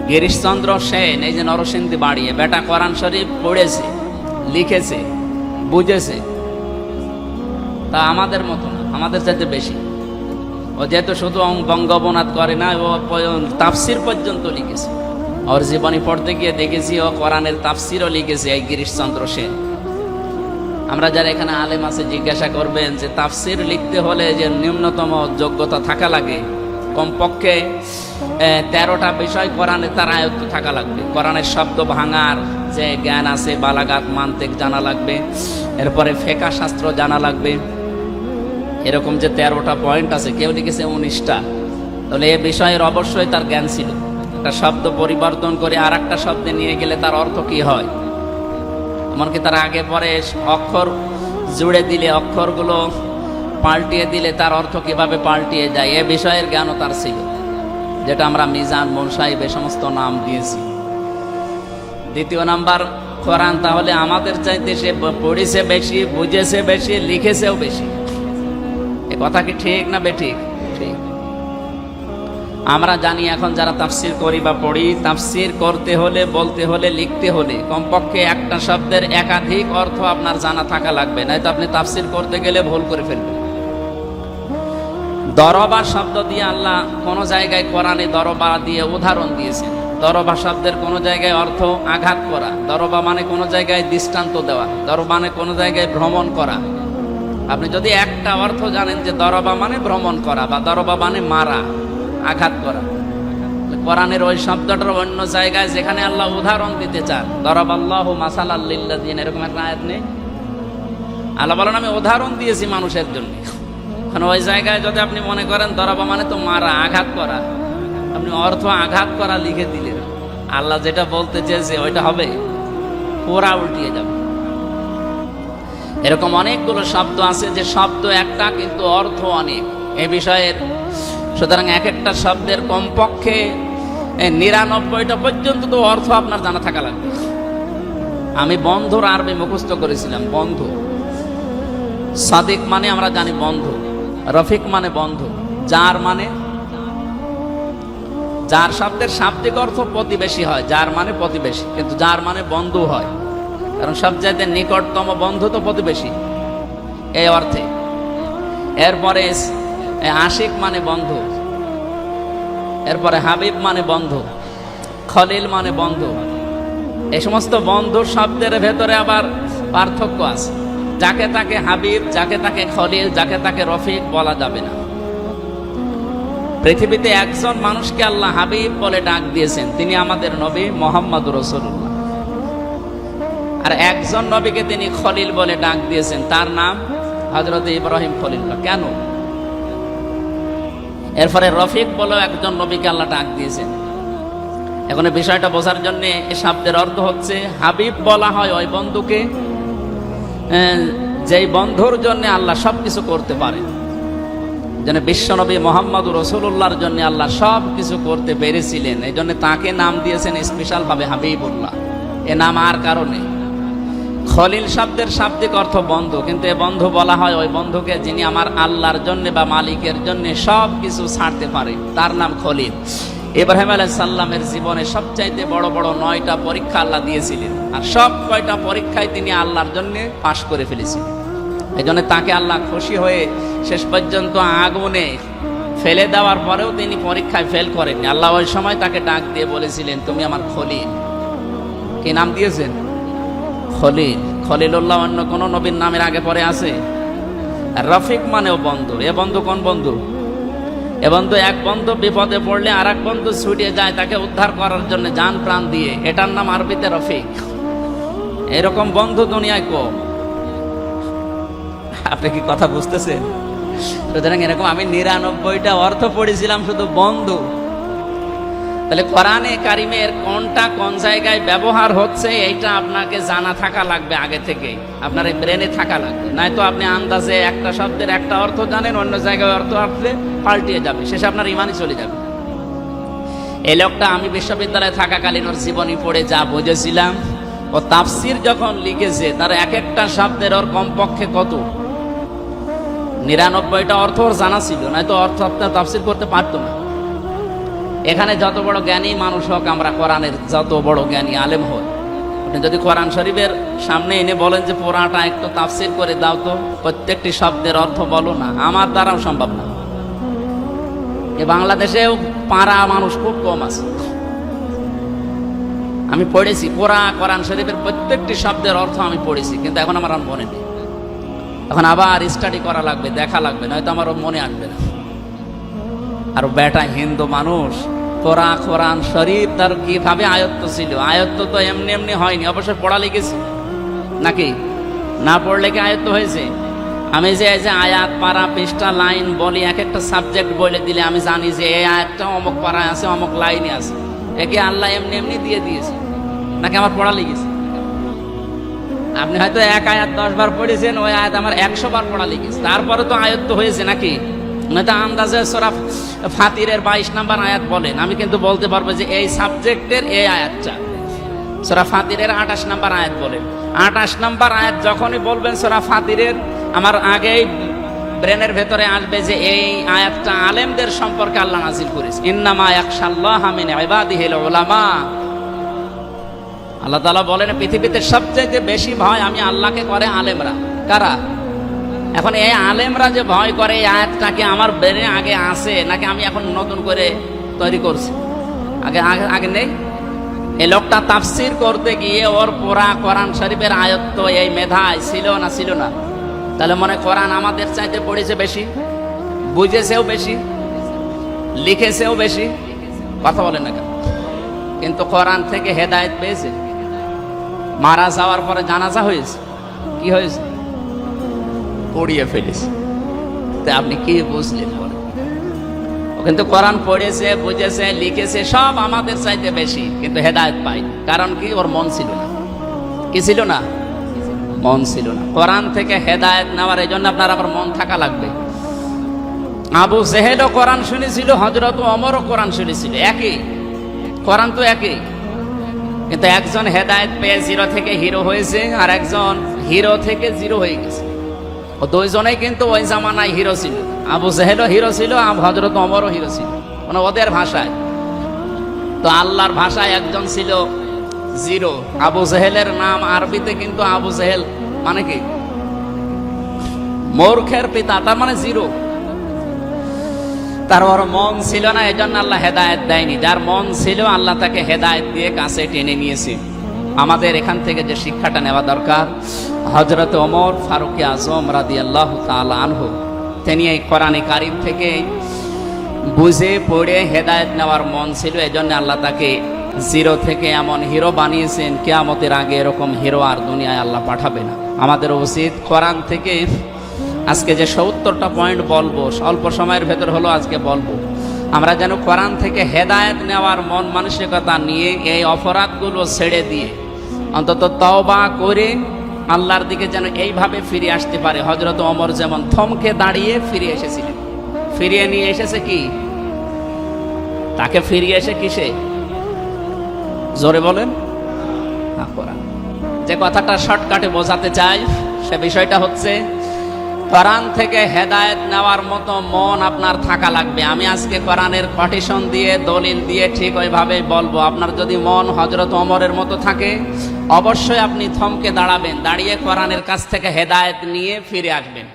গিরিশচন্দ্র সেন, এই যে নরসিংদী বাড়িয়ে বেটা কোরআন শরীফ পড়েছে, লিখেছে, বুঝেছে, তা আমাদের মতো না, আমাদের চাইতে বেশি। ও যেহেতু শুধু বঙ্গবনাথ করে না, ও তাফসির পর্যন্ত লিখেছে। ওর জীবনী পড়তে গিয়ে দেখেছি ও কোরআনের তাফসিরও লিখেছে, এই গিরিশচন্দ্র সেন। আমরা যারা এখানে আলেম আছে জিজ্ঞাসা করবেন যে তাফসির লিখতে হলে যে ন্যূনতম যোগ্যতা থাকা লাগে, কমপক্ষে 13টা বিষয় কোরআনে তার আয়ত্ত থাকা লাগবে। কোরআনের শব্দ ভাঙার যে জ্ঞান আছে, বালাগাত মান্তিক জানা লাগবে, এরপরে ফিকহ শাস্ত্র জানা লাগবে। এরকম যে 13টা পয়েন্ট আছে, কেউ লিখেছে 19টা, তাহলে এ বিষয়ের অবশ্যই তার জ্ঞান ছিল। একটা শব্দ পরিবর্তন করে আর একটা শব্দে নিয়ে গেলে তার অর্থ কি হয়, এমনকি তার আগে পরে অক্ষর জুড়ে দিলে, অক্ষরগুলো পাল্টিয়ে দিলে তার অর্থ কিভাবে পাল্টিয়ে যায়, এ বিষয়ের জ্ঞানও তার ছিল, যেটা আমরা মিজান, মুনসাহিব এ সমস্ত নাম দিয়েছি। দ্বিতীয় নাম্বার, কোরআন তাহলে আমাদের চাইতে সে পড়েছে বেশি, বুঝেছে বেশি, লিখেছেও বেশি। এ কথা কি ঠিক না বেঠিক? ঠিক। আমরা জানি এখন যারা তাফসির করি বা পড়ি, তাফসির করতে হলে, বলতে হলে, লিখতে হলে কমপক্ষে একটা শব্দের একাধিক অর্থ আপনার জানা থাকা লাগবে, নয়তো আপনি তাফসির করতে গেলে ভুল করে ফেলবেন। দরবা শব্দ দিয়ে আল্লাহ কোন জায়গায় কোরআনে দরবা দিয়ে উদাহরণ দিয়েছেন। দরবা শব্দের কোন জায়গায় অর্থ আঘাত করা, দরবা মানে কোন জায়গায় দৃষ্টান্ত দেওয়া, দরবা মানে কোন জায়গায় ভ্রমণ করা। আপনি যদি একটা অর্থ জানেন যে দরবা মানে ভ্রমণ করা বা দরবা মানে মারা, আঘাত করা, কোরআনের ওই শব্দটার অন্য জায়গায় যেখানে আল্লাহ উদাহরণ দিতে চান, দরাবাল্লাহু মাসালাল লিল্লাযিনা, এরকম একটা আয়াত নেই? আল্লাহ বলেন আমি উদাহরণ দিয়েছি মানুষের জন্য। এখন ওই জায়গায় যদি আপনি মনে করেন দরাবা মানে তো মারা, আঘাত করা, আপনি অর্থ আঘাত করা লিখে দিলেন, আল্লাহ যেটা বলতে চেয়েছে ওইটা হবে, পুরা উল্টিয়ে যাবে। এরকম অনেকগুলো শব্দ আছে যে শব্দ একটা কিন্তু অর্থ অনেক, এ বিষয়ের। সুতরাং এক একটা শব্দের কমপক্ষে 99টা পর্যন্ত তো অর্থ আপনার জানা থাকা লাগবে। আমি বন্ধুর আরবি মুখস্থ করেছিলাম। বন্ধু, সাদিক মানে আমরা জানি বন্ধু, রফিক মানে বন্ধু, যার মানে, যার শব্দের শাব্দিক অর্থ প্রতিবেশী হয়, যার মানে প্রতিবেশী, কিন্তু যার মানে বন্ধু হয়, কারণ সবচাইতে নিকটতম বন্ধু তো প্রতিবেশী, এই অর্থে। এরপরে আশিক মানে বন্ধু, এরপরে হাবিব মানে বন্ধু, খলিল মানে বন্ধু। এই সমস্ত বন্ধু শব্দের ভেতরে আবার পার্থক্য আছে। যাকে তাকে হাবিব, যাকে তাকে খলিল, যাকে তাকে রফিক বলা যাবে না। পৃথিবীতে একজন মানুষকে আল্লাহ হাবিব বলে ডাক দিয়েছেন, তিনি আমাদের নবী মুহাম্মদুর রাসূলুল্লাহ। আর একজন নবীকে তিনি খলিল বলে ডাক দিয়েছেন, তার নাম হযরত ইব্রাহিম খলিলুল্লাহ। কেন? এরপরে রফিক বলেও একজন নবীকে আল্লাহ ডাক দিয়েছেন। এখন এই বিষয়টা বোঝার জন্য এই শব্দের অর্থ হচ্ছে, হাবিব বলা হয় ওই বন্ধুকে যেই বন্ধুর জন্য আল্লাহ সবকিছু করতে পারে। যেন বিশ্বনবী মুহাম্মদুর রাসূলুল্লাহর জন্য আল্লাহ সব কিছু করতে পেরেছিলেন, এই জন্য তাকে নাম দিয়েছেন স্পেশাল ভাবে হাবিবুল্লাহ। এ নাম আর কারণে। খলিল শব্দের শাব্দিক অর্থ বন্ধু, কিন্তু এ বন্ধু বলা হয় ওই বন্ধুকে যিনি আমার আল্লাহর জন্য বা মালিকের জন্য সব কিছু ছাড়তে পারে, তার নাম খলিল। ইব্রাহিম আলাইহিস সালামের জীবনে সবচাইতে বড় বড় 9টা পরীক্ষা আল্লাহ দিয়েছিলেন, আর সব কয়টা পরীক্ষায় তিনি আল্লাহর জন্য পাশ করে ফেলেছিলেন। এই জন্য তাকে আল্লাহ খুশি হয়ে শেষ পর্যন্ত আগুনে ফেলে দেওয়ার পরেও তিনি পরীক্ষায় ফেল করেননি। আল্লাহ ওই সময় তাকে ডাক দিয়ে বলেছিলেন, তুমি আমার খলিল। কি নাম দিয়েছেন? খলিল। খলিলুল্লাহ অন্য কোন নবীর নামের আগে পরে আছে? রফিক মানেও বন্ধু। এ বন্ধু কোন বন্ধু? এ বন্ধু, এক বন্ধু বিপদে পড়লে আর এক বন্ধু ছুটে যায় তাকে উদ্ধার করার জন্য জান প্রাণ দিয়ে, এটার নাম আরবিতে রফিক। এরকম বন্ধু দুনিয়ায় কম। আপনি কি কথা বুঝতেছেন? সুতরাং এরকম আমি 99টা অর্থ পড়েছিলাম শুধু বন্ধু। তাহলে কোরআনে কারিমের কোনটা কোন জায়গায় ব্যবহার হচ্ছে এইটা আপনাকে জানা থাকা লাগবে আগে থেকে, আপনার এই ব্রেনে থাকা লাগবে। নয়তো আপনি আন্দাজে একটা শব্দের একটা অর্থ জানেন, অন্য জায়গায় অর্থ আসলে পাল্টিয়ে যাবে, শেষে আপনার ইমানই চলে যাবে। এই লোকটা আমি বিশ্ববিদ্যালয়ে থাকাকালীন ওর জীবনী পড়ে যা বুঝেছিলাম, ও তাফসির যখন লিখেছে তার এক একটা শব্দের ওর কমপক্ষে কত 99টা অর্থ ওর জানা ছিল, নয়তো অর্থ আপনার তাফসির করতে পারতো না। এখানে যত বড় জ্ঞানী মানুষ হোক, আমরা কোরআনের যত বড় জ্ঞানী আলেম হই, আপনি যদি কোরআন শরীফের সামনে এনে বলেন যে পুরাটা একটু তাফসির করে দাও তো, প্রত্যেকটি শব্দের অর্থ বলো না, আমার দ্বারাও সম্ভব না। এ বাংলাদেশেও পারা মানুষ খুব কম আছে। আমি পড়েছি পুরা কোরআন শরীফের প্রত্যেকটি শব্দের অর্থ আমি পড়েছি, কিন্তু এখন আমার আর মনে নেই। এখন আবার স্টাডি করা লাগবে, দেখা লাগবে, নয়তো আমার মনে আসবে না। আর বেটা হিন্দু মানুষ, পুরা কোরআন শরীফ তার কিভাবে আয়ত্ত ছিল? আয়ত্ত তো এমনি এমনি হয়নি, অবশ্যই পড়া লিখেছে নাকি? না পড়লে কি আয়ত্ত হয়েছে? আমি যে এই যে আয়াত, পারা, পৃষ্ঠা, লাইন বলি, এক একটা সাবজেক্ট বলে দিলে আমি জানি যে এই আয়াতটা অমুক পারায় আছে, অমুক লাইনে আছে। একে আল্লাহ এমনি এমনি দিয়ে দিয়েছে নাকি আমার পড়া লিখেছে? আপনি হয়তো এক আয়াত 10 বার পড়েছেন, ওই আয়াত আমার 100 বার পড়া লিখেছে, তারপরে তো আয়ত্ত হয়েছে নাকি? নয়তো আন্দাজে সূরা ফাতিরের 22 নম্বর আয়াত বলেন, আমি কিন্তু বলতে পারবো যে এই সাবজেক্টের এই আয়াতটা। সূরা ফাতিরের 28 নম্বর আয়াত বলেন, 28 নম্বর আয়াত যখনই বলবেন সূরা ফাতিরের, আমার আগেই ব্রেনের ভেতরে আসবে যে এই আয়াতটা আলেমদের সম্পর্কে আল্লাহ নাযিল করেছে। ইন্নামা ইয়াখশাল্লাহা মিন ইবাদিহিল উলামা। আল্লাহ তাআলা বলেন পৃথিবীতে সবচেয়ে বেশি ভয় আমি আল্লাহকে করে আলেমরা। কারা? এখন এই আলেমরা যে ভয় করে, এই আয়াতটা কি আমার ব্রেনে আগে আছে নাকি আমি এখন নতুন করে তৈরি করছি? আগে আগে আগে নেই। এই লোকটা তাফসির করতে গিয়ে ওর পুরা কোরআন শরীফের আয়ত্ত এই মেধায় ছিল না ছিল না? তাহলে মনে কোরআন আমাদের চাইতে পড়েছে বেশি, বুঝেছেও বেশি, লিখেছেও বেশি। কথা বলেন না কেন? কিন্তু কোরআন থেকে হেদায়েত পেয়েছে। মারা যাওয়ার পরে জানাজা হয়েছে, কি হয়েছে? পড়িয়ে ফেলেছে। তা আপনি কি বুঝলেন বলেন? ও কিন্তু কোরআন পড়েছে, বুঝেছে, লিখেছে, সব আমাদের চাইতে বেশি, কিন্তু হেদায়েত পাই। কারণ কি? ওর মন ছিল না। কি ছিল না? মন ছিল না। কোরআন থেকে হেদায়েত নেওয়ার এই জন্য আপনার আবার মন থাকা লাগবে। আবু জেহেলও কোরআন শুনেছিল, হযরত ওমরও কোরআন শুনেছিল, একই কোরআন তো একই, কিন্তু একজন হেদায়েত পেয়ে 0 থেকে হিরো হয়েছে, আর একজন হিরো থেকে 0 হয়ে গেছে। ও দুইজনেই কিন্তু ওই জামানায় হিরো ছিল। আবু জেহেলও হিরো ছিল, হযরত ওমরও হিরো ছিল, মানে ওদের ভাষায়। তো আল্লাহর ভাষায় একজন ছিল 0। আবু জেহেলের নাম আরবিতে কিন্তু আবু জেহেল মানে কি? মূর্খের পিতা, তার মানে 0। তার ওর মন ছিল না, এই জন্য আল্লাহ হেদায়েত দেয়নি। যার মন ছিল আল্লাহ তাকে হেদায়েত দিয়ে কাছে টেনে নিয়েছে। আমাদের এখান থেকে যে শিক্ষাটা নেওয়া দরকার, হযরত ওমর ফারুক আজম রাদিয়াল্লাহু তাআলা আনহু, তিনি এই কোরআনে কারীম থেকে বুঝে পড়ে হেদায়েত নেওয়ার মন ছিল, এজন্য আল্লাহ তাকে 0 থেকে এমন হিরো বানিয়েছেন, কিয়ামতের আগে এরকম হিরো আর দুনিয়ায় আল্লাহ পাঠাবে না। আমাদের উচিত কোরআন থেকে আজকে যে 70টা পয়েন্ট বলবো, অল্প সময়ের ভেতর হলো আজকে বলবো, আমরা যেন কোরআন থেকে হেদায়েত নেওয়ার মন মানসিকতা নিয়ে এই অপরাধগুলো ছেড়ে দিয়ে অন্তত তওবা করে আল্লাহর দিকে যেন এইভাবে ফিরে আসতে পারে। হযরত ওমর যেমন থমকে দাঁড়িয়ে ফিরে এসেছিলেন। ফিরিয়ে নিয়ে এসেছে কি? তাকে ফিরিয়ে এসে কিসে? জোরে বলেন। কোরআন। যে কথাটা শর্টকাটে বোঝাতে চাই সে বিষয়টা হচ্ছে, কোরআন থেকে হেদায়েত নেওয়ার মতো মন আপনার থাকা লাগবে। আমি আজকে কোরআনের কোটেশন দিয়ে, দলিল দিয়ে ঠিক ওইভাবেই বলবো। আপনার যদি মন হযরত ওমরের মতো থাকে, অবশ্যই আপনি থমকে দাঁড়াবেন, দাঁড়িয়ে কোরআনের কাছ থেকে হেদায়েত নিয়ে ফিরে আসবেন।